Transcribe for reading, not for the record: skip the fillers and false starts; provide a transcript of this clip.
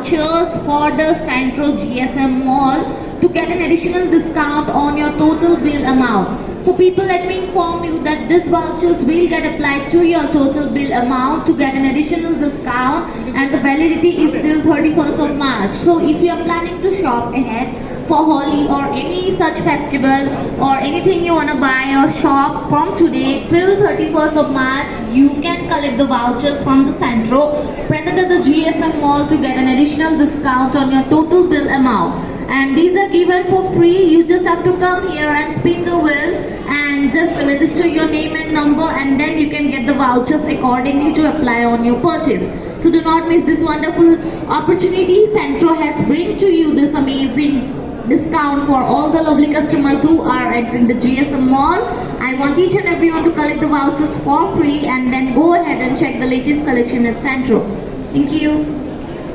vouchers for the Central GSM Mall to get an additional discount on your total bill amount. So people, let me inform you that these vouchers will get applied to your total bill amount to get an additional discount, and the validity is till 31st of March. So if you are planning to shop ahead for Holi or any such festival or anything you want to buy or shop from today till 31st of March, you can collect the vouchers from the Centro present at the GSM Mall to get an additional discount on your total bill amount. And these are given for free. You just have to come here and spin the wheel and just register your name and number, and then you can get the vouchers accordingly to apply on your purchase. So do not miss this wonderful opportunity. Centro has bring to you this amazing discount for all the lovely customers who are entering the GSM Mall. I want each and everyone to collect the vouchers for free and then go ahead and check the latest collection at Centro. Thank you.